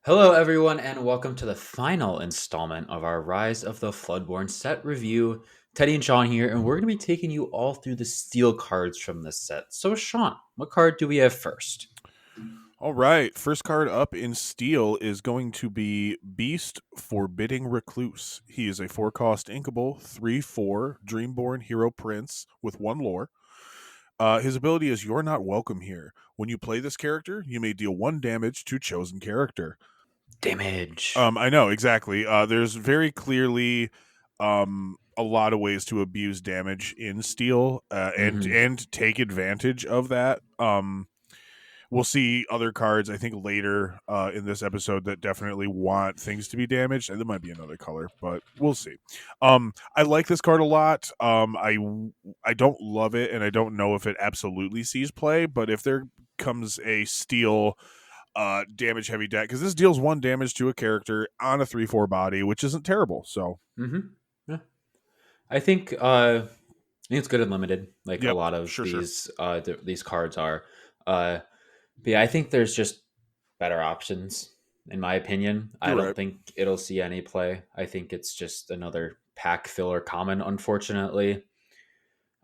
Hello, everyone, and welcome to the final installment of our Rise of the Floodborn set review. Teddy and Shawn here, and we're going to be taking you all through the steel cards from this set. So, Shawn, what card do we have first? All right. First card up in steel is going to be Beast Forbidding Recluse. He is a 4-cost inkable, 3/4 Dreamborn Hero Prince with 1 lore. His ability is You're Not Welcome Here. When you play this character, you may deal 1 damage to chosen character. Damage. I know, exactly. There's very clearly a lot of ways to abuse damage in steel and Mm-hmm. and take advantage of that. We'll see other cards, I think, later in this episode that definitely want things to be damaged, and there might be another color, but we'll see. I like this card a lot. I don't love it, and I don't know if it absolutely sees play, but if there comes a steel damage heavy deck, because this deals 1 damage to a character on a 3/4 body, which isn't terrible. So, Mm-hmm. Yeah. I think it's good and limited, like a yep, lot of sure. these cards are. But yeah, I think there's just better options, in my opinion. I You're don't right. think it'll see any play. I think it's just another pack filler common, unfortunately.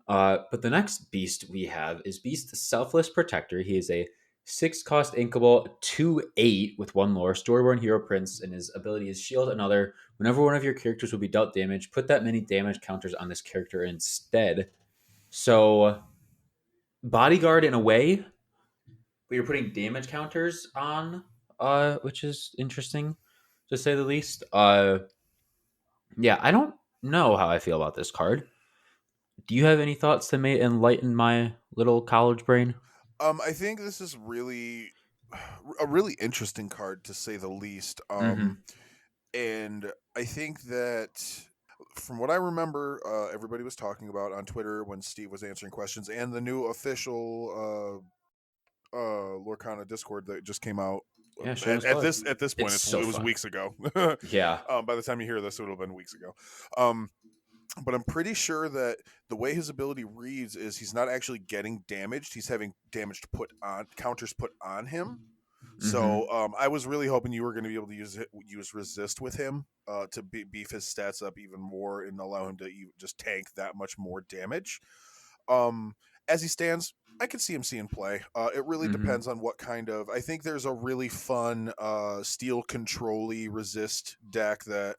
But the next beast we have is Beast Selfless Protector. He is a 6-cost inkable 2/8 with 1 lore, Storyborn Hero Prince, and his ability is Shield Another. Whenever one of your characters will be dealt damage, put that many damage counters on this character instead. So, Bodyguard in a way, but you're putting damage counters on, which is interesting to say the least. Yeah, I don't know how I feel about this card. Do you have any thoughts that may enlighten my little college brain? I think this is really a really interesting card, to say the least. Mm-hmm. And I think that from what I remember, everybody was talking about on Twitter when Steve was answering questions, and the new official LORCANA Discord that just came out. Yeah, At, shameless at plug. this at this point, It's so it was fun. weeks ago. Yeah. By the time you hear this, it would have been weeks ago. Um, but I'm pretty sure that the way his ability reads is he's not actually getting damaged; he's having damage put on counters put on him. Mm-hmm. So I was really hoping you were going to be able to use resist with him to beef his stats up even more and allow him to just tank that much more damage. Um, as he stands, I could see him seeing play. It really Mm-hmm. depends on what kind of. I think there's a really fun steel control-y resist deck that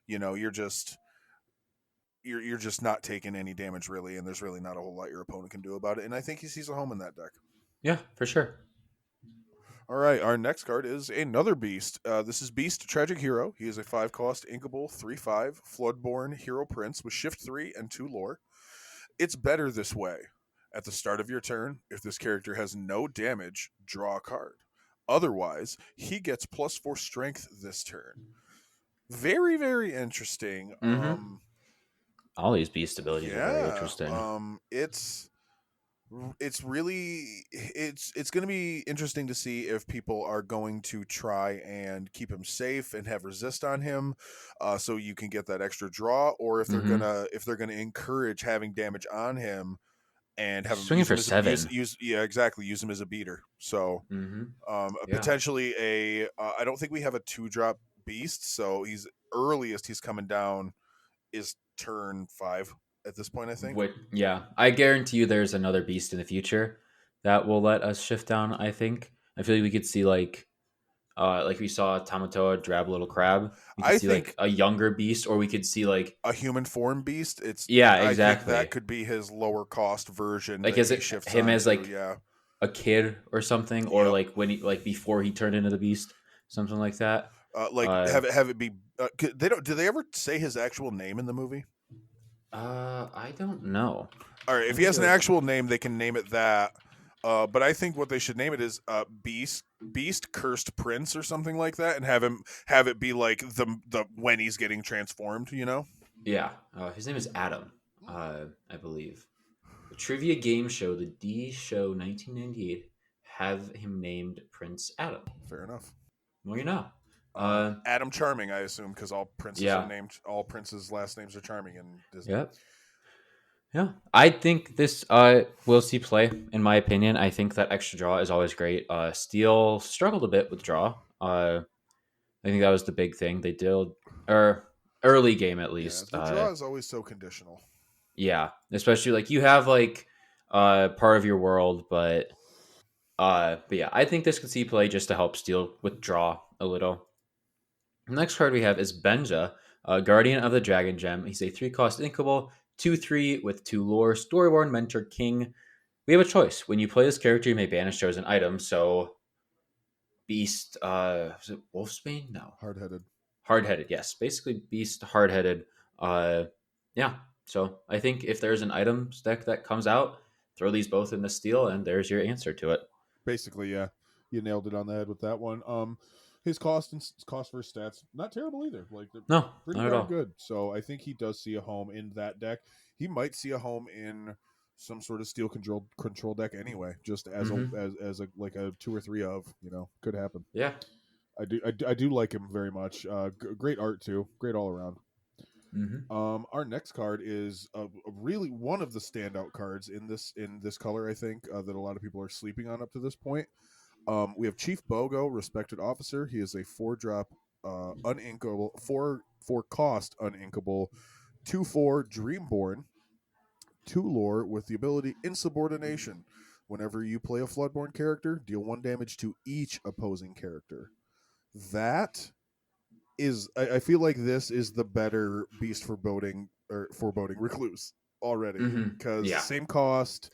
you're just not taking any damage really, and there's really not a whole lot your opponent can do about it. And I think he sees a home in that deck. Yeah, for sure. All right, our next card is another beast. This is Beast Tragic Hero. He is a 5-cost inkable 3/5 Floodborn Hero Prince with Shift 3 and 2 lore. It's better this way. At the start of your turn, if this character has no damage, draw a card. Otherwise, he gets +4 strength this turn. Very, very interesting. Mm-hmm. All these beast abilities are very Yeah. interesting. It's really it's going to be interesting to see if people are going to try and keep him safe and have resist on him, so you can get that extra draw, or if Mm-hmm. they're gonna encourage having damage on him and have him Swinging for 7. use yeah, exactly, use him as a beater. So Mm-hmm. Yeah. potentially I don't think we have a 2-drop beast, so he's earliest he's coming down is turn 5 at this point, I think. What? Yeah, I guarantee you, there's another beast in the future that will let us shift down. I think. I feel like we could see like we saw Tamatoa drab little crab. We could I see like think a younger beast, or we could see like a human form beast. yeah, I think that exactly. could be his lower cost version Like that is he it shifts him as onto. like Yeah. a kid or something, or Yep. like when he like before he turned into the beast, something like that. Like Uh, have it be. They don't. Do they ever say his actual name in the movie? I don't know. All right. If Let he me has an go. actual name, they can name it that. But I think what they should name it is Beast Cursed Prince or something like that, and have it be like the when he's getting transformed. Yeah, his name is Adam. I believe the trivia game show, the D Show 1998, have him named Prince Adam. Fair enough. Well, you know. Uh, Adam Charming, I assume, because yeah, all princes' last names are Charming in Disney. yeah, yeah. I think this will see play. In my opinion, I think that extra draw is always great. Steel struggled a bit with draw. I think that was the big thing they did, or early game at Yeah, least. the draw is always so conditional. Yeah, especially like you have like part of your world, but yeah, I think this could see play just to help steal withdraw a little. The next card we have is Benja, Guardian of the Dragon Gem. He's a 3-cost Inkable, 2/3 with 2 lore, Storyborn Mentor King. We have a choice. When you play this character, you may banish chosen item. So Beast, is it Wolfsbane? No. Hard headed. Hard-headed, yes. Basically Beast, hard-headed. Uh yeah. So I think if there's an item deck that comes out, throw these both in the steel and there's your answer to it. Basically, yeah, you nailed it on the head with that one. His cost versus stats not terrible either. Like they're No, pretty not at darn all. good. So I think he does see a home in that deck. He might see a home in some sort of steel control deck anyway, just as Mm-hmm. as a like a 2 or 3 of, could happen. Yeah. I do like him very much. Great art too. Great all around. Mm-hmm. Our next card is really one of the standout cards in this color. I think that a lot of people are sleeping on up to this point. We have Chief Boogo, respected officer. He is a 4-drop, uninkable, four cost uninkable, 2/4 Dreamborn, 2 lore with the ability Insubordination. Whenever you play a Floodborn character, deal 1 damage to each opposing character. That is, I feel like this is the better beast foreboding recluse already, Mm-hmm. because Yeah. same cost,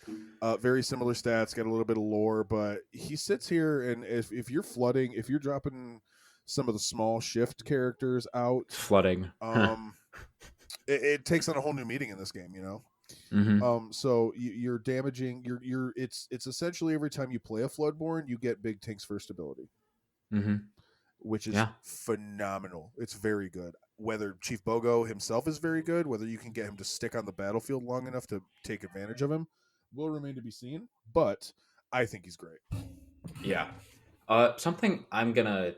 very similar stats, got a little bit of lore, but he sits here, and if you're flooding, if you're dropping some of the small shift characters out, Flooding. um, it takes on a whole new meaning in this game, Mm-hmm. So you're damaging. It's essentially every time you play a Floodborn, you get Big Tink's first ability, Mm-hmm. which is Yeah. phenomenal. It's very good. Whether Chief Boogo himself is very good, whether you can get him to stick on the battlefield long enough to take advantage of him, will remain to be seen. But I think he's great. Yeah. Something I'm gonna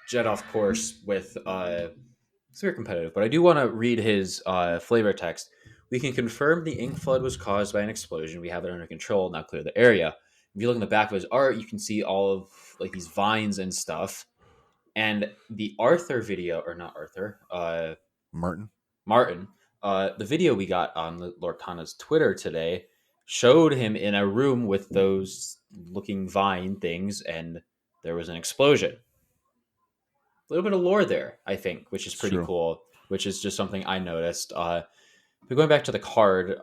jet off course with. It's very competitive, but I do want to read his flavor text. We can confirm the ink flood was caused by an explosion. We have it under control. Now clear the area. If you look in the back of his art, you can see all of like these vines and stuff. And the Arthur video, or not Arthur, Martin. Martin, the video we got on Lorcana's Twitter today showed him in a room with those looking vine things, and there was an explosion. A little bit of lore there, I think, which is It's pretty true. cool. Which is just something I noticed. But going back to the card,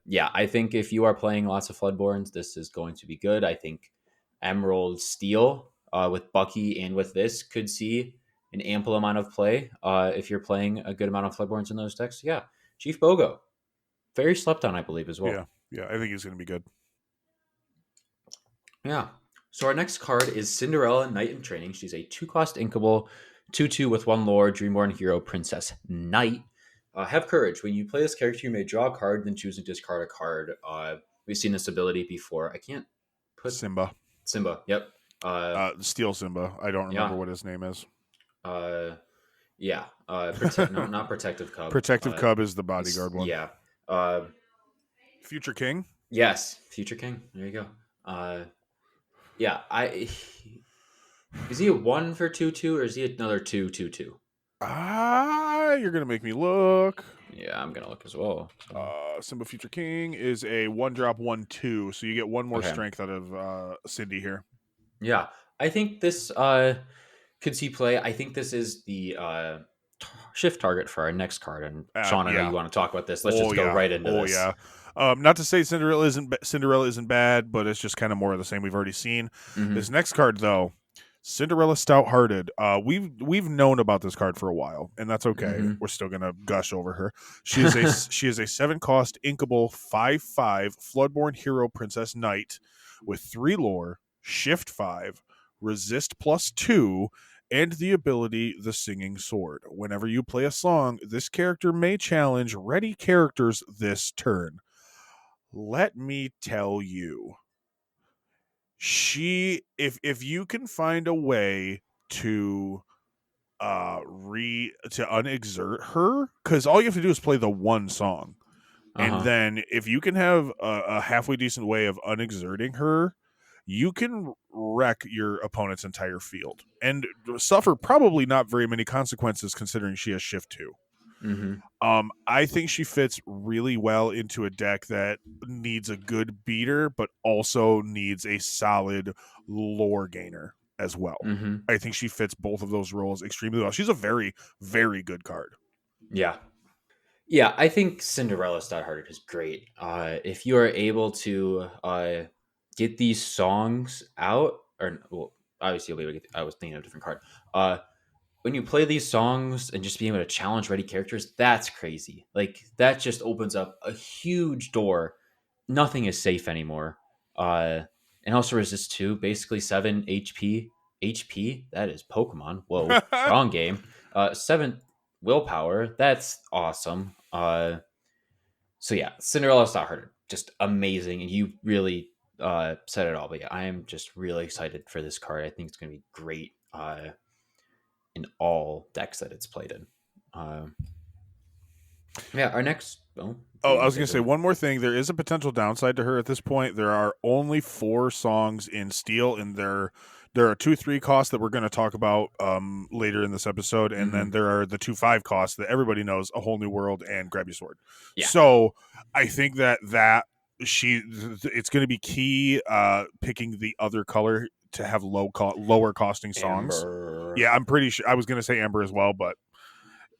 yeah, I think if you are playing lots of Floodborns, this is going to be good. I think Emerald Steel with Bucky and with this could see an ample amount of play if you're playing a good amount of Floodborns in those decks. Yeah, Chief Bogo, very slept on, I believe, as well. Yeah, I think he's going to be good. Yeah. So our next card is Cinderella Knight in Training. She's a 2-cost inkable, 2/2 with 1 lore, Dreamborn Hero Princess Knight. Have courage. When you play this character, you may draw a card, then choose to discard a card. We've seen this ability before. I can't put Simba. Simba. Yep. Steel Simba. I don't remember Yeah. what his name is. Yeah. No, not Protective Cub. Protective Cub is the bodyguard one. Yeah. Future King. Yes. Future King. There you go. Yeah. Is he a 1 for 2/2 or is he another 2/2/2? You're going to make me look. Yeah, I'm gonna look as well. So. Simba Future King is a 1-drop 1/2, so you get 1 more Okay. strength out of Cindy here. Yeah, I think this could see play. I think this is the shift target for our next card. And Shawn, I know you want to talk about this. Let's just go right into this. Not to say Cinderella isn't bad, but it's just kind of more of the same we've already seen. Mm-hmm. This next card, though, Cinderella Stouthearted. We've known about this card for a while, and that's okay. Mm-hmm. We're still gonna gush over her. She is a 7-cost inkable 5/5 Floodborn Hero Princess Knight with 3 lore, shift 5, resist +2, and the ability the Singing Sword. Whenever you play a song, this character may challenge ready characters this turn. Let me tell you, if you can find a way to unexert her, because all you have to do is play the one song, and then if you can have a halfway decent way of unexerting her, you can wreck your opponent's entire field and suffer probably not very many consequences considering she has shift 2. Mm-hmm. I think she fits really well into a deck that needs a good beater, but also needs a solid lore gainer as well. Mm-hmm. I think she fits both of those roles extremely well. She's a very, very good card. Yeah. Yeah, I think Cinderella Stouthearted is great. If you are able to get these songs out, or well, obviously you'll be able to get, I was thinking of a different card. When you play these songs and just being able to challenge ready characters, that's crazy. Like that just opens up a huge door. Nothing is safe anymore. And also resist 2, basically 7 HP. HP, that is Pokemon. Whoa, wrong game. 7 willpower, that's awesome. So yeah, Cinderella Stouthearted, just amazing. And you really said it all. But yeah, I am just really excited for this card. I think it's going to be great in all decks that it's played in. Yeah, our next. Oh, Oh, you I gonna was say going to say something? one more thing. There is a potential downside to her at this point. There are only 4 songs in Steel, and there are 2/3 costs that we're going to talk about later in this episode, and then Mm-hmm. there are the 2/5 costs that everybody knows: A Whole New World and Grab Your Sword. Yeah, So I think that it's going to be key picking the other color to have lower costing songs. Amber. Yeah, I'm pretty sure. I was going to say Amber as well, but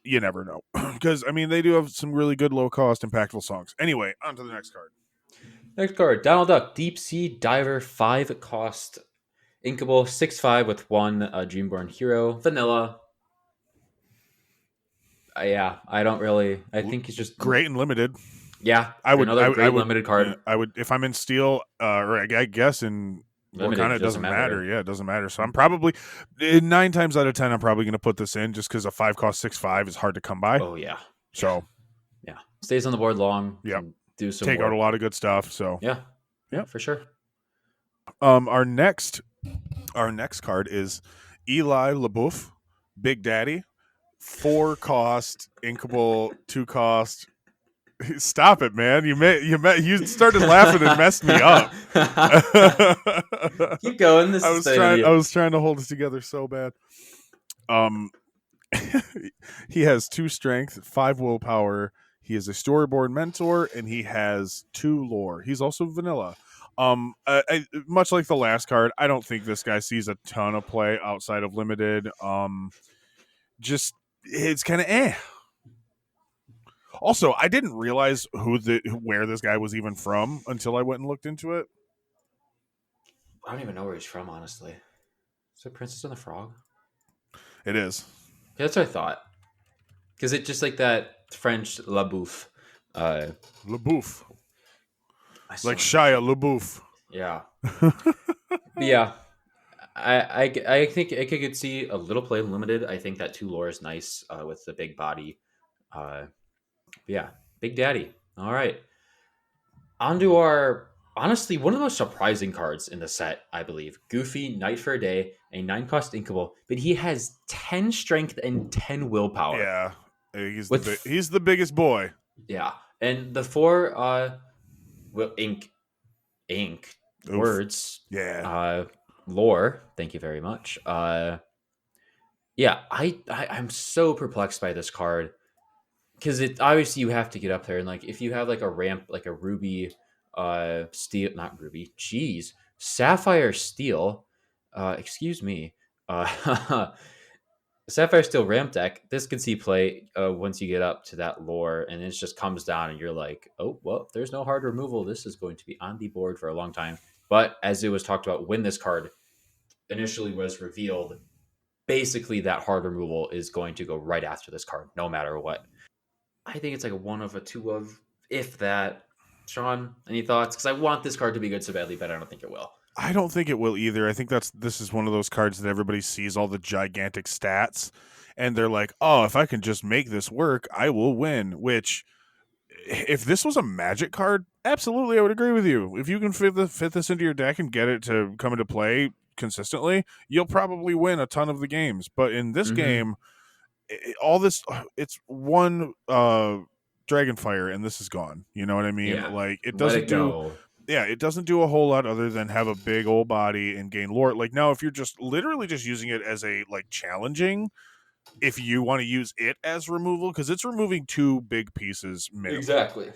you never know because I mean they do have some really good low cost impactful songs. Anyway, on to the next card. Next card, Donald Duck, Deep Sea Diver, 5 cost, Inkable, 6/5 with 1 Dreamborn Hero, Vanilla. Yeah, I don't really. I think it's just Great and limited. yeah, I would another I great would limited card. I would if I'm in Steel or I guess in Limited LORCANA it doesn't doesn't matter. matter. Yeah, it doesn't matter. So I'm probably 9 times out of 10 I'm probably going to put this in just because a 5 cost 6/5 is hard to come by. Oh yeah, yeah, So yeah. Stays on the board long. yeah, Can do some take out a work. lot of good stuff. So Yeah, yeah, yeah. for sure. Our next card is Eli LaBeouf, Big Daddy, 4 cost, Inkable, 2 cost. Stop it, man! You started laughing and messed me up. Keep going. This I is was staying with trying. I you. was trying to hold it together so bad. Um, he has 2 strength, 5 willpower. He is a storyboard mentor, and he has 2 lore. He's also vanilla. Much like the last card, I don't think this guy sees a ton of play outside of limited. Just it's kind of eh. Also, I didn't realize where this guy was even from until I went and looked into it. I don't even know where he's from, honestly. Is it Princess and the Frog? It is Yeah, that's what I thought. Because it just like that French La Bouffe. LaBeouf, I still like don't know. Shia LaBeouf. Yeah. But yeah. I think I could see a little play limited. I think that 2 lore is nice with the big body. But yeah. Big Daddy. All right. On to our honestly one of the most surprising cards in the set, I believe. Goofy, Night for a Day, a 9 cost inkable, but he has 10 strength and 10 willpower. Yeah, he's With he's the biggest boy. yeah. And the 4 will ink Oof. words Yeah. lore, thank you very much. Yeah, I'm so perplexed by this card because it obviously you have to get up there and like if you have like a ramp like a ruby steel, not ruby, jeez, sapphire steel, excuse me, sapphire steel ramp deck, this can see play once you get up to that lore and it just comes down and you're like, oh well, there's no hard removal, this is going to be on the board for a long time. But as it was talked about when this card initially was revealed, basically that hard removal is going to go right after this card no matter what. I think it's like a 1 of a 2 of, if that. Shawn, any thoughts? Because I want this card to be good so badly, but I don't think it will. I don't think it will either. I think this is one of those cards that everybody sees all the gigantic stats and they're like, "Oh, if I can just make this work, I will win." Which if this was a magic card, absolutely I would agree with you. If you can fit this into your deck and get it to come into play consistently, you'll probably win a ton of the games. But in this Mm-hmm. game, all this it's one Dragonfire and this is gone. You know what I mean? Yeah. Like it Let doesn't it do go. Yeah, it doesn't do a whole lot other than have a big old body and gain lore. Like now, if you're just literally just using it as a like challenging, if you want to use it as removal, because it's removing 2 big pieces minimum. Exactly.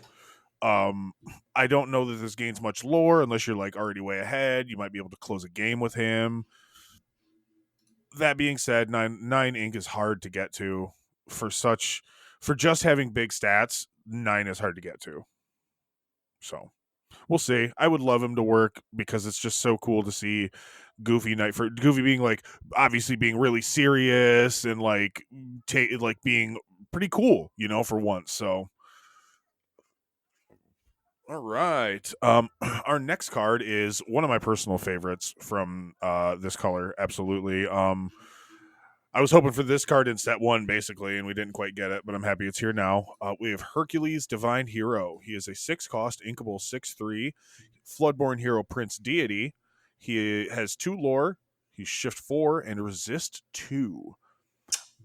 Um, I don't know that this gains much lore unless you're like already way ahead. You might be able to close a game with him. That being said, nine ink is hard to get to for just having big stats. 9 is hard to get to. So we'll see. I would love him to work because it's just so cool to see Goofy being like obviously being really serious and like being pretty cool, for once. So all right. Our next card is one of my personal favorites from this color. Absolutely. I was hoping for this card in set 1, basically, and we didn't quite get it, but I'm happy it's here now. We have Hercules Divine Hero. He is a 6-cost, inkable 6/3, Floodborn Hero Prince Deity. He has 2 lore. He's shift 4 and resist 2.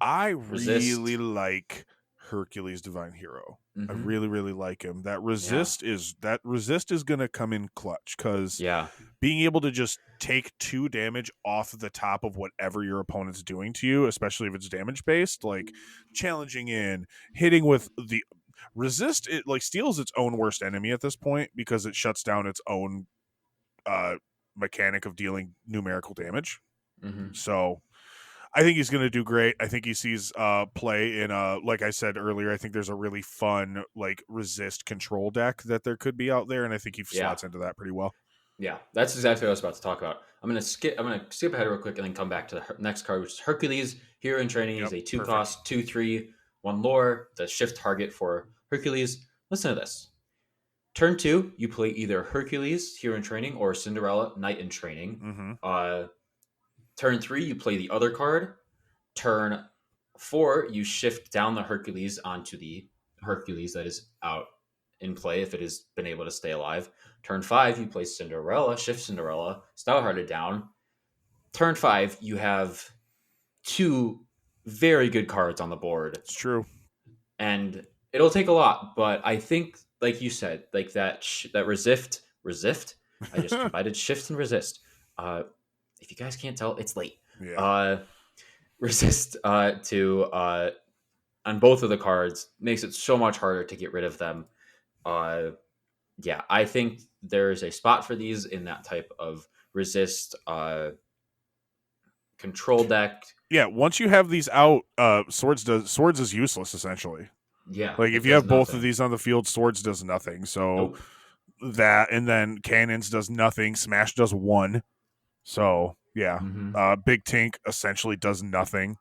I Resist. really like Hercules Divine Hero. I Mm-hmm. really, really like him. That Yeah. resist is gonna come in clutch because Yeah. being able to just take 2 damage off the top of whatever your opponent's doing to you, especially if it's damage based, like challenging in, hitting with the resist, it like steals its own worst enemy at this point because it shuts down its own uh mechanic of dealing numerical damage. Mm-hmm. So I think he's going to do great. I think he sees play in like I said earlier, I think there's a really fun like resist control deck that there could be out there, and I think he Yeah. slots into that pretty well. Yeah. That's exactly what I was about to talk about. I'm gonna skip ahead real quick and then come back to the next card, which is Hercules. Hero in training. He's Yep, a 2 perfect. cost, 2/3, 1 lore. The shift target for Hercules. Listen to this. Turn 2, you play either Hercules, Hero in training, or Cinderella Knight in training. Mm-hmm. Uh, Turn 3, you play the other card. Turn 4, you shift down the Hercules onto the Hercules that is out in play if it has been able to stay alive. Turn 5, you play Cinderella, shift Cinderella, Stouthearted down. Turn 5, you have 2 very good cards on the board, It's true. and it'll take a lot. But I think, like you said, like that resist. I just combined shift and resist. If you guys can't tell, it's late. Yeah. Uh, resist to on both of the cards makes it so much harder to get rid of them. Uh, yeah, I think there's a spot for these in that type of resist control deck. Yeah, once you have these out, swords is useless essentially. Yeah, Like if it you does have both of nothing. these on the field, swords does nothing. So Nope. that, and then cannons does nothing. Smash does 1. So yeah, Mm-hmm. Big Tink essentially does nothing.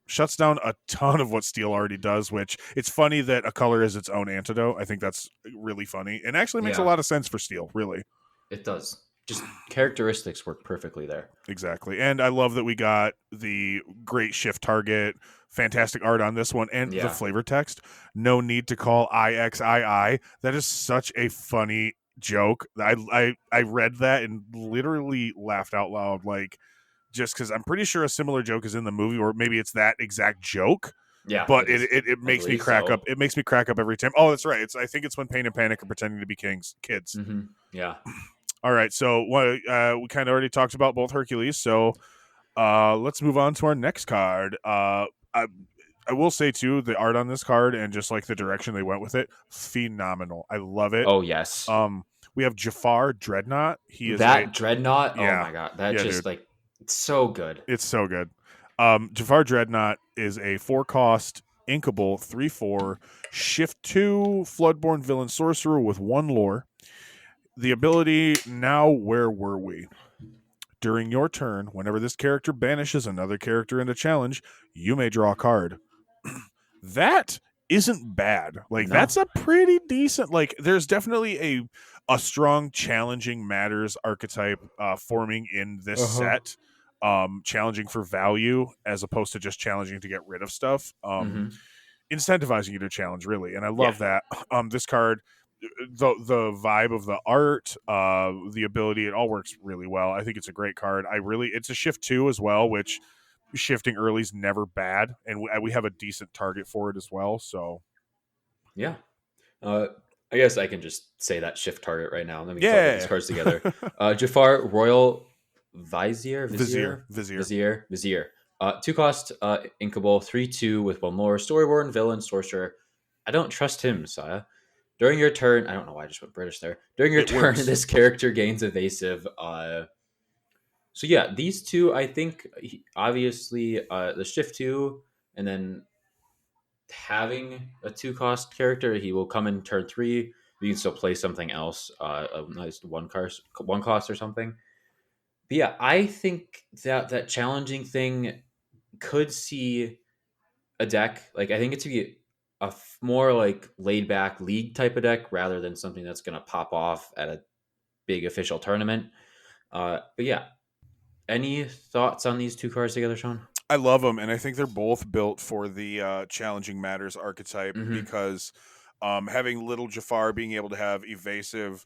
Shuts down a ton of what steel already does, which it's funny that a color is its own antidote. I think that's really funny and actually makes a Yeah, lot of sense for steel, really. it does. Just characteristics work perfectly there. Exactly. And I love that we got the great shift target, fantastic art on this one, and the Yeah. flavor text. No need to call IXII. That is such a funny joke. I read that and literally laughed out loud, like just because I'm pretty sure a similar joke is in the movie, or maybe it's that exact joke. Yeah, But it is. it I makes me believe crack up. so. It makes me crack up every time. Oh, that's right. I think it's when Pain and Panic are pretending to be kids. Mm-hmm. Yeah. All right. So we kind of already talked about both Hercules. So let's move on to our next card. I will say too, the art on this card and just like the direction they went with it, phenomenal. I love it. Oh yes. We have Jafar Dreadnut. He is a That dreadnought. Oh yeah, my god. That yeah, just dude. like it's so good. It's so good. Jafar Dreadnut is a 4-cost inkable 3/4 shift 2 Floodborn villain sorcerer with 1 lore. The ability now, where were we? During your turn, whenever this character banishes another character in a challenge, you may draw a card. That isn't bad. Like No. that's a pretty decent. Like there's definitely a strong challenging matters archetype forming in this Uh-huh. set. Challenging for value as opposed to just challenging to get rid of stuff. Mm-hmm. Incentivizing you to challenge really, and I Yeah. love that. This card, the vibe of the art, the ability, it all works really well. I think it's a great card. It's a shift 2 as well, which shifting early is never bad, and we have a decent target for it as well. So Yeah. Uh, I guess I can just say that shift target right now, and then we can talk about these Yeah. cards together. Jafar Royal Vizier, Vizier. Vizier, Vizier. Vizier, Vizier. 2 cost, Inkable, 3/2 with 1 lore, Storyborn, Villain, Sorcerer. I don't trust him, Saya. During your turn, I don't know why I just went British there. During your It turn, works. this character gains evasive. So yeah, these two, I think, obviously, the shift two, and then having a 2 cost character, he will come in turn 3. You can still play something else, a nice 1 cost or something. But yeah, I think that that challenging thing could see a deck. Like, I think it to be more like laid back league type of deck rather than something that's going to pop off at a big official tournament. But yeah, any thoughts on these 2 cards together, Shawn? I love them, and I think they're both built for the challenging matters archetype Mm-hmm. because having little Jafar being able to have evasive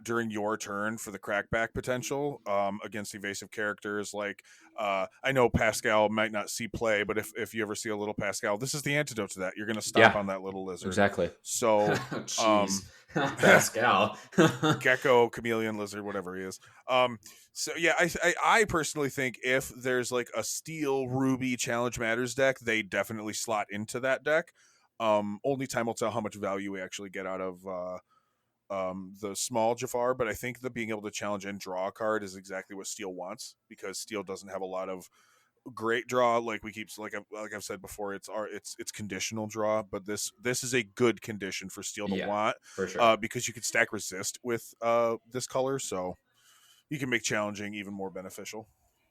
during your turn for the crackback potential against evasive characters. Like, I know Pascal might not see play, but if you ever see a little Pascal, this is the antidote to that. You're going to stomp Yeah, on that little lizard. exactly. So, Jeez. Pascal. gecko, chameleon, lizard, whatever he is. Um, so yeah, I personally think if there's like a steel ruby challenge matters deck, they definitely slot into that deck. Only time will tell how much value we actually get out of the small Jafar, but I think that being able to challenge and draw a card is exactly what Steel wants because Steel doesn't have a lot of great draw. Like we keep like I've said before, it's conditional draw, but this is a good condition for Steel to Yeah, want for sure. because you can stack resist with this color, so you can make challenging even more beneficial.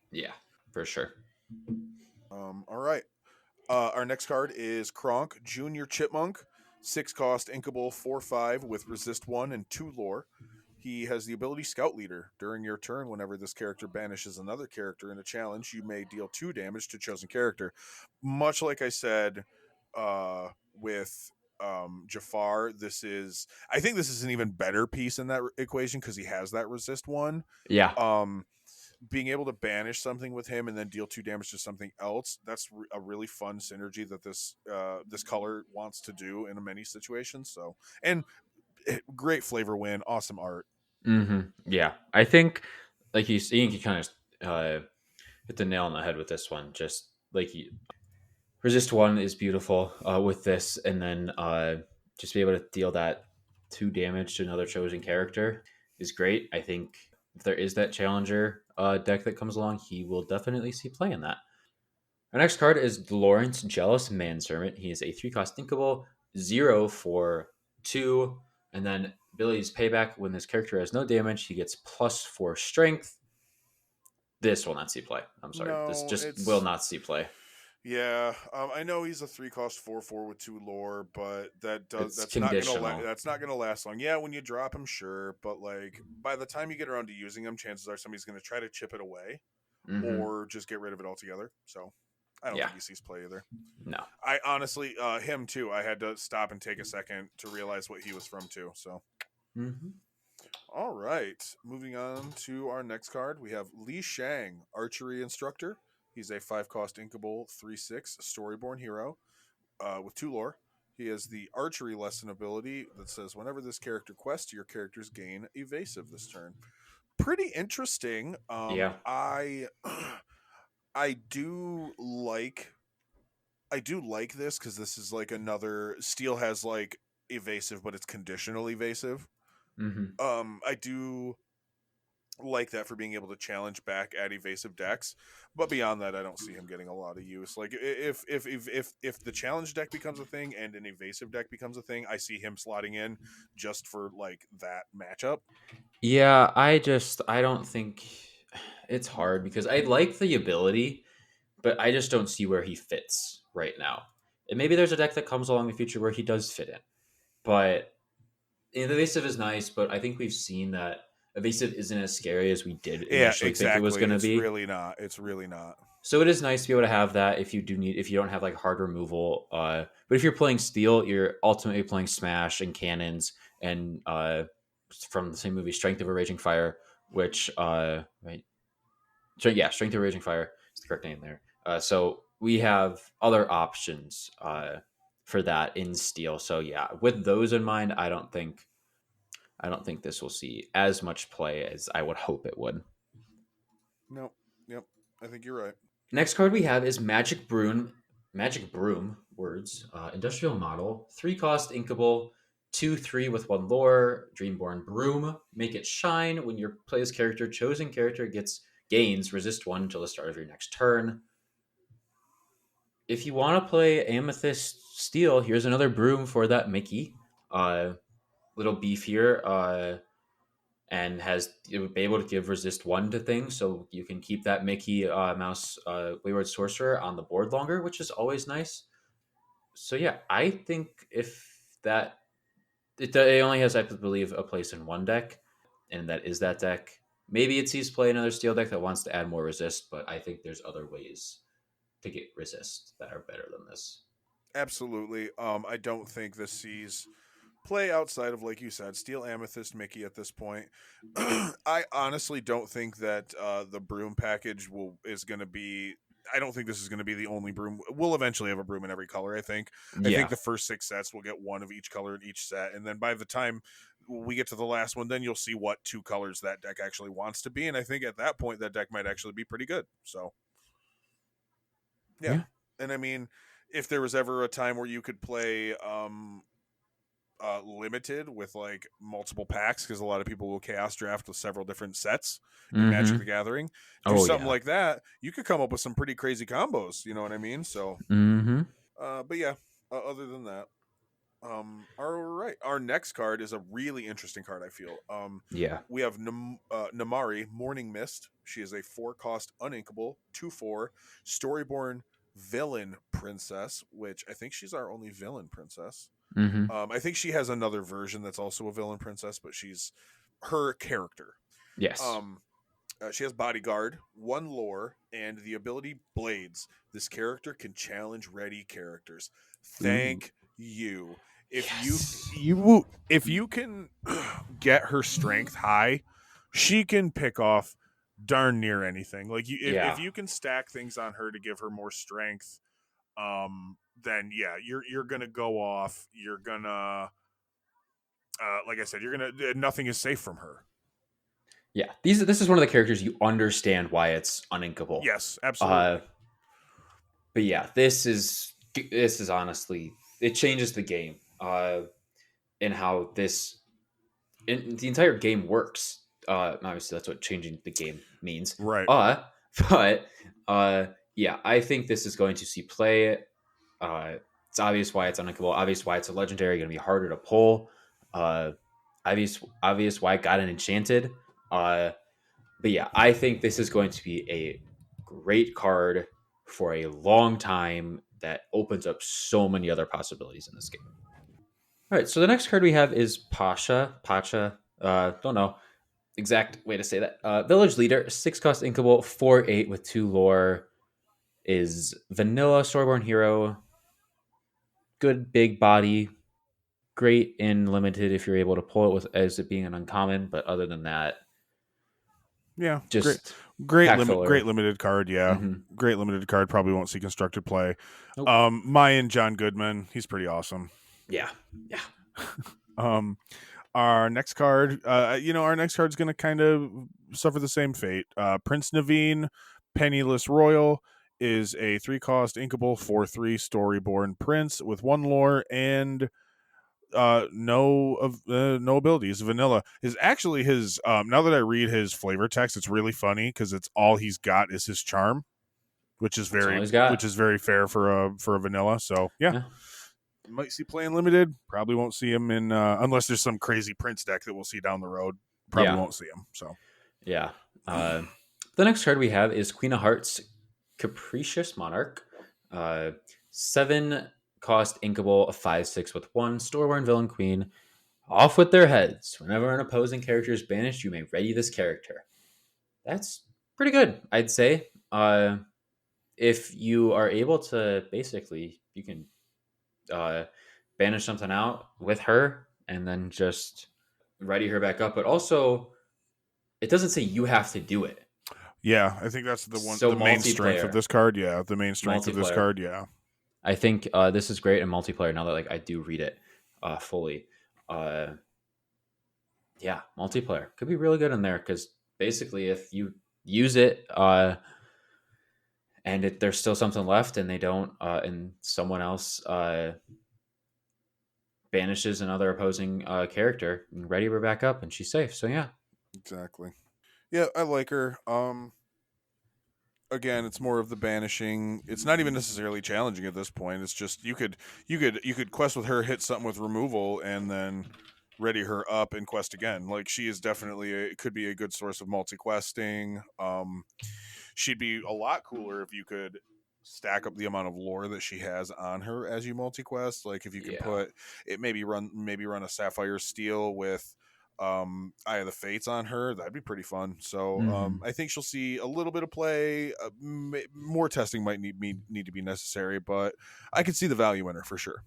Yeah, for sure. All right. Our next card is Kon Junior Chipmunk, 6 cost inkable 4/5 with resist 1 and 2 lore. He has the ability Scout Leader. During your turn, whenever this character banishes another character in a challenge, you may deal 2 damage to chosen character. Much like I said with Jafar, I think this is an even better piece in that equation because he has that resist 1. Yeah. Um, Being able to banish something with him and then deal 2 damage to something else, that's a really fun synergy that this color wants to do in many situations. So, and great flavor win, awesome art. Yeah. I think, like you see, you kind of hit the nail on the head with this one. Just like resist one is beautiful with this, and then just be able to deal that 2 damage to another chosen character is great. I think if there is that challenger deck that comes along, he will definitely see play in that. Our next card is Lawrence Jealous Manservant. He is a 3 cost thinkable, 0 for 2. And then abilities payback when this character has no damage, he gets +4 strength. This will not see play. I'm sorry. This No, just will it's not see play. yeah. I know he's a 3 cost 4/4 with 2 lore, but It's that's not conditional. gonna last long. Yeah, when you drop him, sure, but like by the time you get around to using him, chances are somebody's gonna try to chip it away Hmm. or just get rid of it altogether. So I don't Yeah. think he sees play either. No. I honestly, him too. I had to stop and take a second to realize what he was from too. So, Hmm. all right, moving on to our next card, we have Li Shang, archery instructor. He's a 5 cost inkable 3/6 Storyborn Hero with 2 lore. He has the archery lesson ability that says whenever this character quests, your characters gain evasive this turn. Pretty interesting. Yeah. I do like this because this is like another Steel has like evasive, but it's conditional evasive. Hmm. I do like that for being able to challenge back at evasive decks, but beyond that, I don't see him getting a lot of use. Like if the challenge deck becomes a thing and an evasive deck becomes a thing, I see him slotting in just for like that matchup. Yeah. I don't think it's hard because I like the ability, but I just don't see where he fits right now. And maybe there's a deck that comes along in the future where he does fit in. But evasive is nice, but I think we've seen that evasive isn't as scary as we did Yeah, initially think it was exactly. going to It's be. really not. It's really not. So it is nice to be able to have that if you don't have like hard removal. But if you're playing steel, you're ultimately playing smash and cannons and from the same movie, Strength of a Raging Fire, which right, so yeah, Strength of a Raging Fire is the correct name there. So we have other options. for that in steel. So yeah, with those in mind, I don't think this will see as much play as I would hope it would. No, yep, I think you're right. Next card we have is Magic Broom. Magic Broom, words. Industrial model. 3 cost inkable. 2/3 with 1 lore. Dreamborn Broom. Make it shine when your player's chosen character gains resist 1 until the start of your next turn. If you want to play Amethyst Steel, here's another broom for that Mickey. Little beefier. And it would be able to give resist 1 to things, so you can keep that Mickey Mouse Wayward Sorcerer on the board longer, which is always nice. So yeah, I think if that it only has, I believe, a place in one deck, and that is that deck. Maybe it sees play another steel deck that wants to add more resist, but I think there's other ways to get resist that are better than this. Absolutely. I don't think this sees play outside of, like you said, Steel Amethyst Mickey at this point. I honestly don't think that the broom package is going to be. I don't think this is going to be the only broom. We'll eventually have a broom in every color. I think. I think Yeah, the first 6 sets will get one of each color in each set, and then by the time we get to the last one, then you'll see what 2 colors that deck actually wants to be, and I think at that point that deck might actually be pretty good. So yeah, yeah, and I mean, if there was ever a time where you could play limited with like multiple packs, because a lot of people will chaos draft with several different sets in Magic the mm-hmm. Gathering, do Oh something yeah, like that, you could come up with some pretty crazy combos, you know what I mean? So mm-hmm. but yeah, other than that, all right, our next card is a really interesting card, I feel. Yeah, We have Namari Morning Mist. She is a 4-cost uninkable 2/4 Storyborn villain princess, which I think she's our only villain princess. mm-hmm. I think she has another version that's also a villain princess, but she's her character. Yes. Um, she has bodyguard, 1 lore, and the ability Blades. This character can challenge ready characters. Ooh. Thank you. Yes. If you can get her strength high, she can pick off darn near anything. Like if Yeah. you can stack things on her to give her more strength, then yeah, you're gonna go off. You're gonna, like I said, you're gonna nothing is safe from her. Yeah. This is one of the characters you understand why it's uninkable. Yes, Uh, absolutely. but yeah, this is honestly, it changes the game. In how the entire game works. Obviously that's what changing the game means. Right. Uh, but yeah, I think this is going to see play. It's obvious why it's uninkable. Obvious why it's a legendary. Going to be harder to pull. Uh, obvious why it got an enchanted. Uh, but yeah, I think this is going to be a great card for a long time that opens up so many other possibilities in this game. All right, so the next card we have is Pacha. Don't know exact way to say that. Village Leader, 6 cost inkable, 4/8 with 2 lore. Is vanilla Storyborn Hero. Good big body, great in limited if you're able to pull it with as it being an uncommon, but other than that, Yeah. Great. just pack Great filler. limited card. Yeah. Mm-hmm. Great limited card. Probably won't see constructed play. Nope. Mayan John Goodman. He's pretty awesome. Yeah. Yeah. Um, our next card, our next card's going to kind of suffer the same fate. Prince Naveen, Penniless Royal, is a 3-cost inkable 4/3 Storyborn Prince with 1 lore and no abilities. Vanilla is actually his. Now that I read his flavor text, it's really funny because it's all he's got is his charm, which is That's all he's got. very fair for a vanilla. So yeah, Yeah. might see playing limited. Probably won't see him in unless there's some crazy Prince deck that we'll see down the road. Probably Yeah. won't see him. So Yeah. The next card we have is Queen of Hearts, Capricious Monarch. 7 cost inkable, a 5/6 with 1. Storeborn Villain Queen. Off with their heads. Whenever an opposing character is banished, you may ready this character. That's pretty good, I'd say. If you are able to, basically, you can banish something out with her and then just ready her back up. But also, it doesn't say you have to do it. yeah, I think that's So the main strength of multiplayer, this card. Yeah, the main strength of this multiplayer. card. Yeah. I think this is great in multiplayer now that like I do read it fully. Uh, yeah, multiplayer could be really good in there because basically if you use it and there's still something left and they don't and someone else banishes another opposing character, ready her back up and she's safe. So yeah. Exactly. Yeah, I like her. Again, it's more of the banishing. It's not even necessarily challenging at this point. It's just you could quest with her, hit something with removal, and then ready her up and quest again. Like she is definitely could be a good source of multi questing. She'd be a lot cooler if you could stack up the amount of lore that she has on her as you multi quest. Like if you can Yeah. put it, maybe run a Sapphire Steel with Eye of the Fates on her, that'd be pretty fun. So Hmm. I think she'll see a little bit of play. More testing might need to be necessary, but I could see the value in her for sure.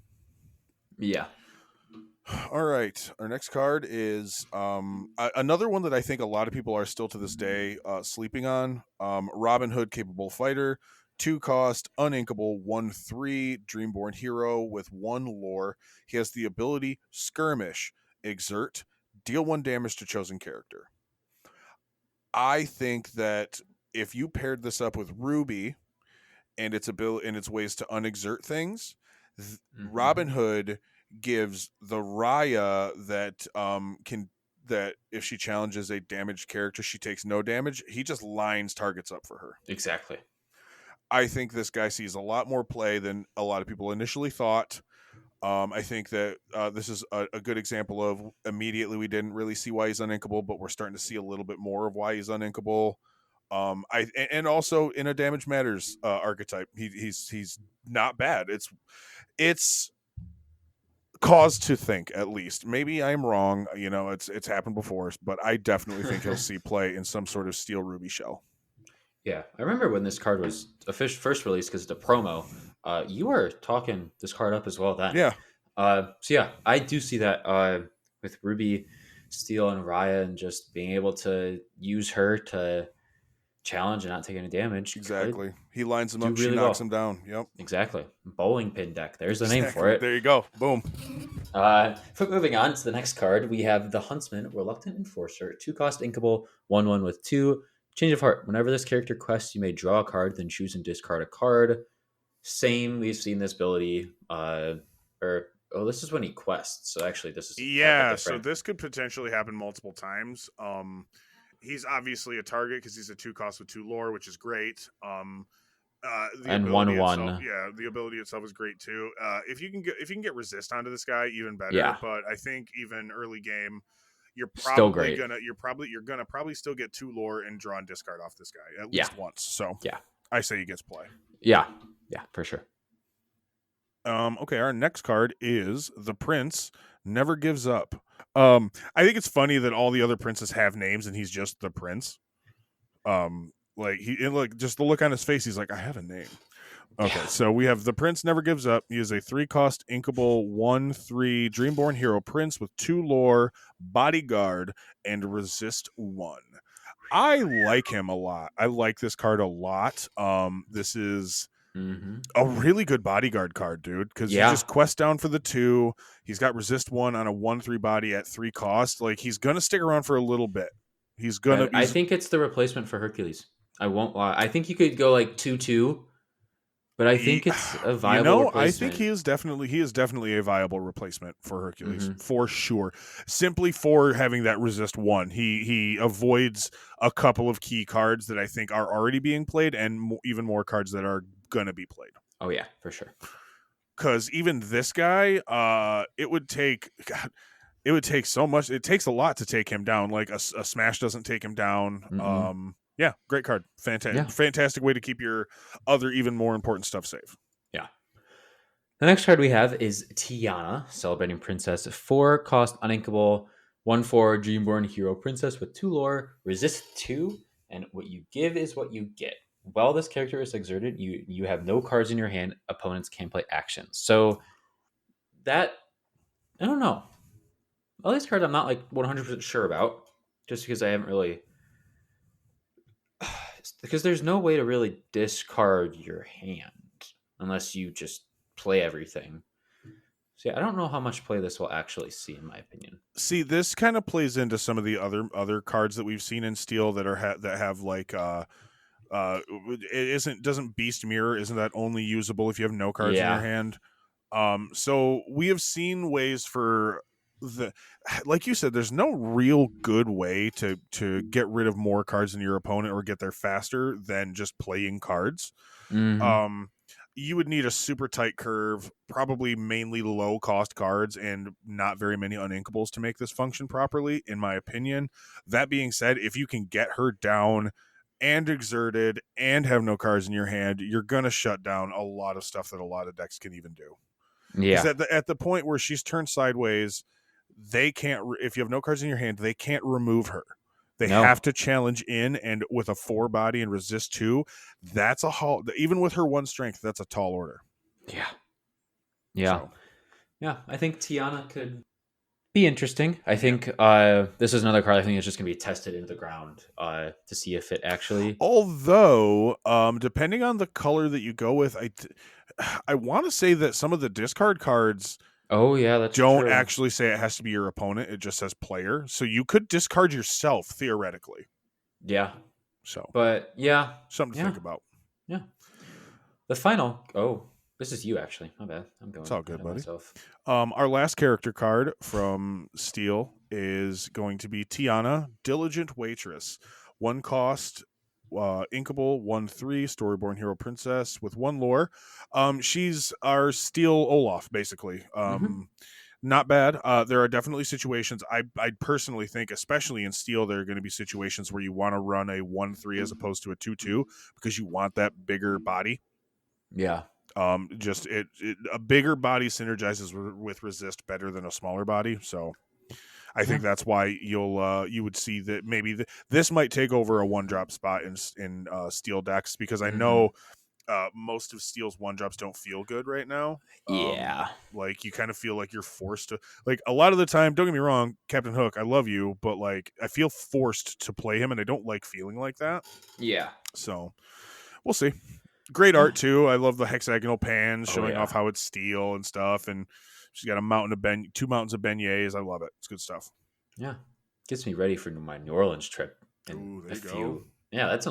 Yeah. All right, our next card is another one that I think a lot of people are still to this day sleeping on. Robin Hood, capable fighter, 2 cost, uninkable, 1/3, Dreamborn hero with 1 lore. He has the ability Skirmish, exert, deal 1 damage to chosen character. I think that if you paired this up with Ruby and its ability and its ways to unexert things, Robin Hmm. Hood gives the Raya that can that if she challenges a damaged character, she takes no damage. He just lines targets up for her. Exactly. I think this guy sees a lot more play than a lot of people initially thought. I think that this is a good example of immediately we didn't really see why he's uninkable, but we're starting to see a little bit more of why he's uninkable. And also in a damage matters archetype, he's not bad. It's cause to think at least. Maybe I'm wrong. You know, it's happened before, but I definitely think he'll see play in some sort of steel ruby shell. Yeah, I remember when this card was first released because it's a promo. You were talking this card up as well then. Yeah, So yeah, I do see that with Ruby, Steel, and Raya, and just being able to use her to challenge and not take any damage could exactly. He lines him do up, she really knocks him well. down. Yep. Exactly, bowling pin deck. There's the name for Exactly. it. There you go. Boom. But moving on to the next card, we have the Huntsman, Reluctant Enforcer, 2 cost inkable, 1/1 with 2. Change of heart. Whenever this character quests, you may draw a card, then choose and discard a card. Same, we've seen this ability. Or oh, this is when he quests. So actually, this is a Yeah, so different. this could potentially happen multiple times. He's obviously a target because he's a 2 cost with 2 lore, which is great. The And ability one itself, one. yeah, the ability itself is great too. If you can get resist onto this guy, even better. Yeah, But I think even early game, still great. you're gonna probably still get 2 lore and draw and discard off this guy at Yeah, least once. So yeah, I say he gets play. yeah, yeah, for sure. Okay, our next card is the Prince Never Gives Up. I think it's funny that all the other princes have names and he's just the Prince. Like just the look on his face, he's like, I have a name. Okay, Yeah, so we have the Prince Never Gives Up. He is a 3 cost inkable 1/3 Dreamborn hero prince with 2 lore, bodyguard, and resist 1. I like him a lot. I like this card a lot. This is hmm, a really good bodyguard card, dude, because you yeah. just quest down for the 2. He's got resist 1 on a 1/3 body at 3 cost. Like he's gonna stick around for a little bit. He's gonna I he's think it's the replacement for Hercules. I won't lie. I think you could go like 2-2, but I he, think it's a viable I think replacement. he is definitely a viable replacement for Hercules Hmm. for sure. Simply for having that resist 1, he avoids a couple of key cards that I think are already being played and even more cards that are gonna be played. Oh yeah, for sure. Because even this guy, it would take so much. It takes a lot to take him down. Like a smash doesn't take him down. Mm-mm. Yeah, great card. Yeah, Fantastic way to keep your other even more important stuff safe. yeah. The next card we have is Tiana, celebrating princess. 4 cost uninkable, 1/4 Dreamborn hero princess with 2 lore, resist 2, and what you give is what you get. While this character is exerted, you have no cards in your hand. Opponents can play actions. So that I don't know. All these cards I'm not like 100% sure about, just because I haven't really because there's no way to really discard your hand unless you just play everything. So yeah, I don't know how much play this will actually see, in my opinion. See, this kind of plays into some of the other cards that we've seen in Steel that that have like it isn't doesn't Beast Mirror, isn't that only usable if you have no cards in your Yeah. hand? So we have seen ways for the, like you said, there's no real good way to get rid of more cards than your opponent or get there faster than just playing cards. Mm-hmm. um you would need a super tight curve, probably mainly low cost cards and not very many uninkables to make this function properly, in my opinion. That being said, if you can get her down and exerted and have no cards in your hand, you're gonna shut down a lot of stuff that a lot of decks can even do. Because Yeah. at the point where she's turned sideways, they can't. If you have no cards in your hand, they can't remove her. They have No. to challenge in, and with a 4 body and resist 2, that's a haul. Even with her 1 strength, that's a tall order. Yeah. Yeah. So Yeah. I think Tiana could be interesting. I yeah. think this is another card I think is just going to be tested into the ground to see if it actually. Although, depending on the color that you go with, I want to say that some of the discard cards Oh, yeah, that's don't true. actually say it has to be your opponent. It just says player. So you could discard yourself theoretically. Yeah. So But yeah. something to Yeah. think about. Yeah. The final. Oh, this is you, actually. My bad. I'm It's going all good, ahead of buddy. myself. Our last character card from Steel is going to be Tiana, Diligent Waitress. 1 cost, Inkable, 1/3, Storyborn Hero Princess with 1 lore. She's our Steel Olaf, basically. Mm-hmm. Not bad. There are definitely situations. I personally think, especially in Steel, there are going to be situations where you want to run a 1/3 as opposed to a 2/2 because you want that bigger body. Yeah. Just a bigger body synergizes with resist better than a smaller body. So I Yeah. think that's why you would see that maybe this might take over a 1-drop spot in Steel decks, because I Mm-hmm. know most of Steel's 1-drops don't feel good right now. Yeah. Like you kind of feel like you're forced to, like, a lot of the time, don't get me wrong, Captain Hook, I love you, but like I feel forced to play him and I don't like feeling like that. Yeah. So we'll see. Great Yeah. art too. I love the hexagonal pans Oh, showing yeah. off how it's steel and stuff, and she's got a mountain of 2 mountains of beignets. I love it. It's good stuff. Yeah. Gets me ready for my New Orleans trip in Ooh, there a you go. few. Yeah, that's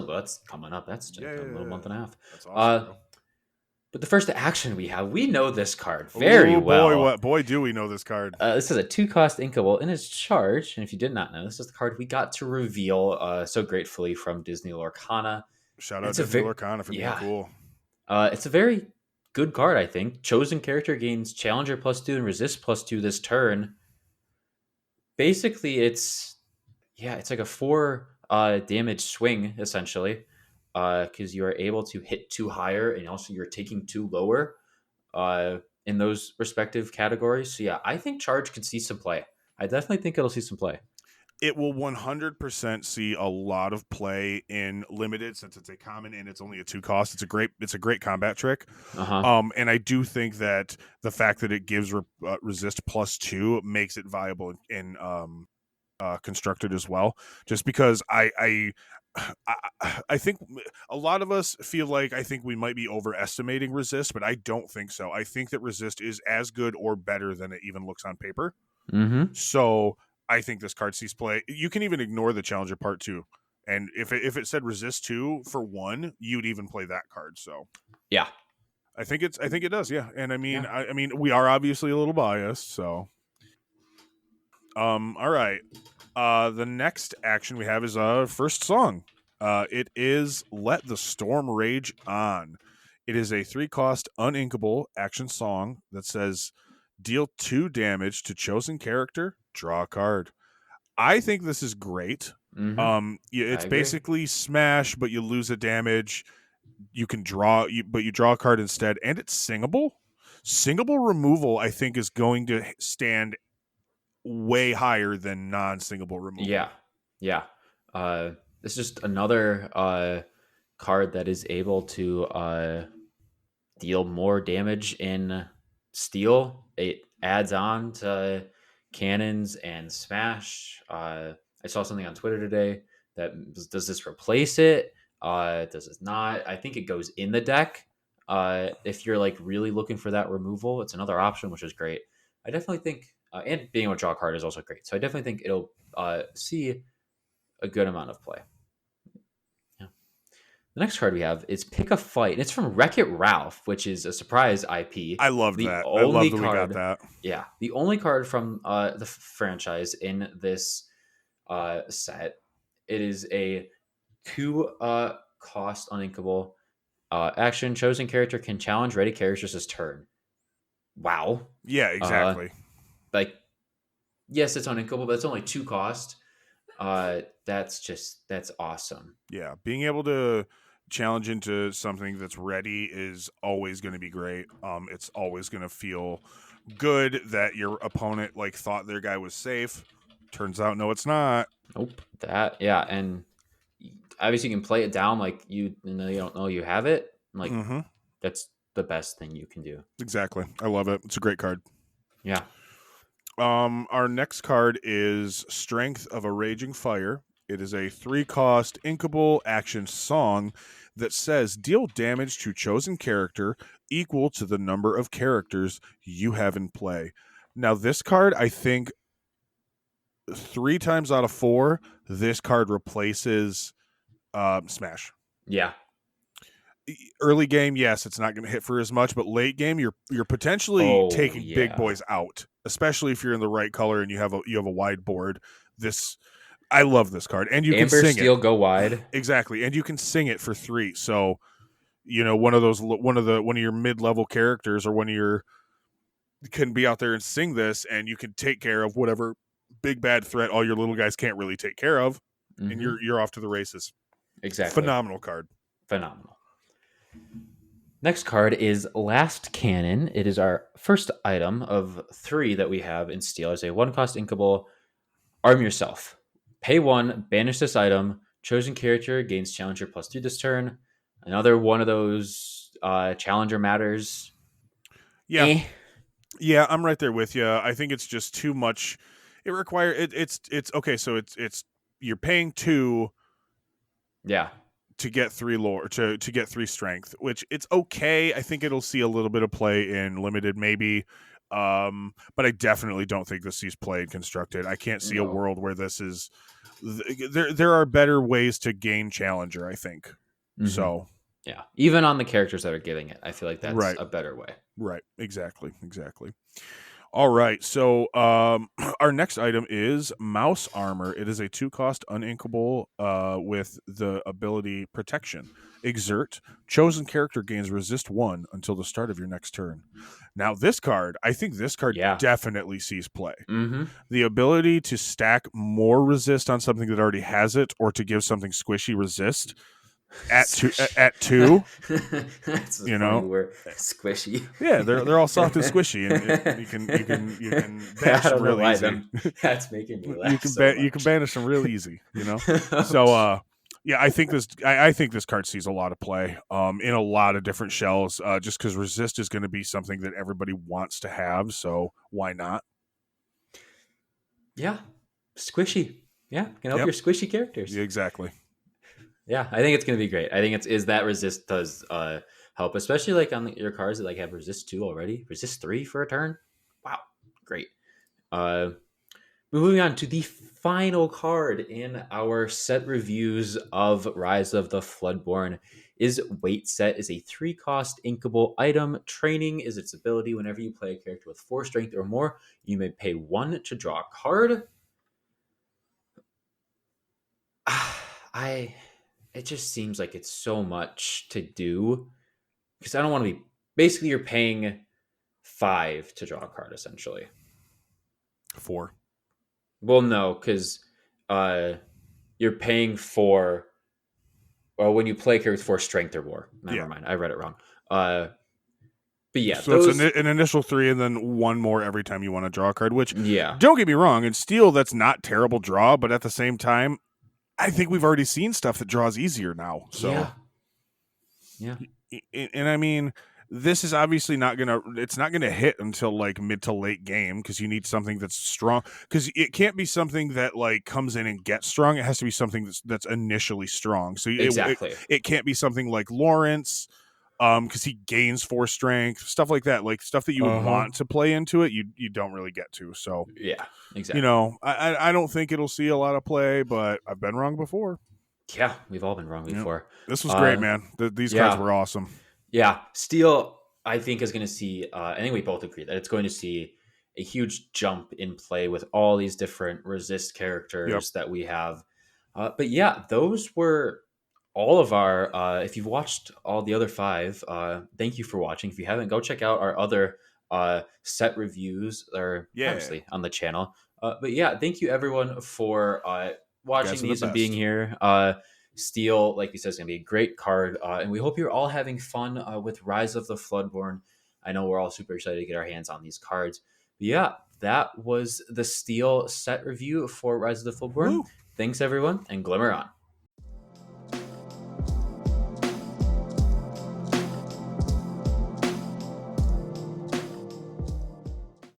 coming up. That's like a little Yeah, month and a half. that's awesome, bro. But the first action we have, we know this card very Oh boy, well. what boy do we know this card? This is a 2-cost Inkable in its charge. And if you did not know, this is the card we got to reveal so gratefully from Disney Lorcana. Shout And out it's a Disney very, Lorcana for being yeah, cool. it's a very good card, I think. Chosen character gains Challenger +2 and Resist +2 this turn. Basically, it's like a 4 damage swing, essentially. Because you are able to hit 2 higher and also you're taking 2 lower. In those respective categories. So yeah, I think Charge could see some play. I definitely think it'll see some play. It will 100% see a lot of play in limited, since it's a common and it's only a 2 cost. It's a great combat trick. Uh huh. And I do think that the fact that it gives resist +2 makes it viable in constructed as well. Just because I think a lot of us feel like, I think we might be overestimating resist, but I don't think so. I think that resist is as good or better than it even looks on paper. Mm-hmm. So I think this card sees play. You can even ignore the challenger part too, and if it said resist 2 for 1, you'd even play that card. So Yeah. I think it does, yeah. And I mean, Yeah. I mean, we are obviously a little biased, so all right. The next action we have is first song. It is Let the Storm Rage On. It is a 3-cost uninkable action song that says deal 2 damage to chosen character, draw a card. I think this is great. Mm-hmm. Yeah, I it's agree. basically smash, but you lose a damage. You can draw, but you draw a card instead, and it's singable. Singable removal, I think, is going to stand way higher than non-singable removal. Yeah. Yeah. It's just another card that is able to deal more damage in steel. It adds on to cannons and smash. I saw something on Twitter today that does this replace it? Does it not? I think it goes in the deck. If you're like really looking for that removal, it's another option, which is great. I definitely think, and being able to draw a card is also great. So I definitely think it'll see a good amount of play. Yeah. The next card we have is Pick a Fight. And it's from Wreck-It Ralph, which is a surprise IP. I loved The that. I love only that we got card, that. yeah, the only card from the franchise in this set. It is a 2 cost uninkable action. Chosen character can challenge ready characters this turn. Wow. Yeah, Uh, exactly. like, yes, it's uninkable, but it's only 2 cost. That's awesome. Yeah, being able to challenge into something that's ready is always going to be great. It's always going to feel good that your opponent like thought their guy was safe. Turns out, no, it's not. Nope. That, yeah, and obviously you can play it down like you know you don't know you have it. Like, Mm-hmm. that's the best thing you can do. Exactly. I love it. It's a great card. Yeah. Our next card is Strength of a Raging Fire. It is a 3-cost inkable action song that says deal damage to chosen character equal to the number of characters you have in play. Now, this card, I think 3 times out of 4, this card replaces Smash. Yeah. Early game, yes, it's not going to hit for as much, but late game, you're potentially Oh, taking big yeah. boys out, especially if you're in the right color and you have a wide board. I love this card, and you Amber, can sing Steel, it go wide. exactly, and you can sing it for 3. So one of your mid-level characters or one of your can be out there and sing this, and you can take care of whatever big bad threat all your little guys can't really take care of, and you're off to the races. Exactly. Phenomenal card. Phenomenal. Next card is Last Cannon. It is our first item of 3 that we have in Steel. It's a 1-cost inkable. Arm yourself. Pay 1, banish this item. Chosen character gains challenger +2 this turn. Another one of those challenger matters. Yeah. Eh. Yeah, I'm right there with you. I think it's just too much. It requires it's okay. So it's you're paying 2 Yeah. to get 3 lore to get 3 strength, which it's okay. I think it'll see a little bit of play in limited, maybe. But I definitely don't think this sees play in constructed. I can't see a world where this is. There are better ways to gain challenger, I think. So yeah, even on the characters that are giving it, I feel like that's right. a better way. Right. Exactly. All right, so our next item is Mouse Armor. It is a 2-cost uninkable with the ability Protection. Exert. Chosen character gains resist 1 until the start of your next turn. Now, this card, I think this card definitely sees play. The ability to stack more resist on something that already has it, or to give something squishy resist at 2 That's word, squishy. Yeah, they're all soft and squishy, and you can banish them real easy. That's making me laugh. You can banish them real easy, So yeah, I think this card sees a lot of play in a lot of different shells, just because resist is going to be something that everybody wants to have, so why not? Yeah, squishy. Yeah, can help your squishy characters. Yeah, exactly. Yeah, I think it's going to be great. I think is that resist does help, especially like on your cards that like have resist 2 already, resist 3 for a turn. Wow, great. Moving on to the final card in our set reviews of Rise of the Floodborn is Wait Set. Is a 3-cost inkable item. Training is its ability. Whenever you play a character with 4 strength or more, you may pay 1 to draw a card. It just seems like it's so much to do, because I don't want to be. Basically, you're paying 5 to draw a card, essentially. 4. Well, no, because you're paying for. Well, when you play a character with 4 strength or more. Never mind, I read it wrong. But yeah, so it's an initial 3 and then 1 more every time you want to draw a card. Which, yeah, don't get me wrong, in Steel that's not terrible draw, but at the same time, I think we've already seen stuff that draws easier now. So yeah. And I mean, this is obviously it's not gonna hit until like mid to late game, because you need something that's strong, because it can't be something that like comes in and gets strong. It has to be something that's initially strong. So exactly, it can't be something like Lawrence, because he gains 4 strength, stuff like that, like stuff that you would Uh-huh. want to play into it, you don't really get to. So Yeah, exactly. I don't think it'll see a lot of play, but I've been wrong before. Yeah, we've all been wrong Yep. before. This was great, Uh, man. These cards yeah, were awesome. yeah. Steel, I think, is going to see. I think we both agree that it's going to see a huge jump in play with all these different resist Yep. characters that we have. But yeah, those were all of our. If you've watched all the other five, thank you for watching. If you haven't, go check out our other set reviews, or Yeah. obviously on the channel. But yeah, thank you everyone for You watching guys are the these and being best. here. Steel, like you said, is going to be a great card. And we hope you're all having fun with Rise of the Floodborn. I know we're all super excited to get our hands on these cards. But yeah, that was the Steel set review for Rise of the Floodborn. Woo. Thanks, everyone, and Glimmer on.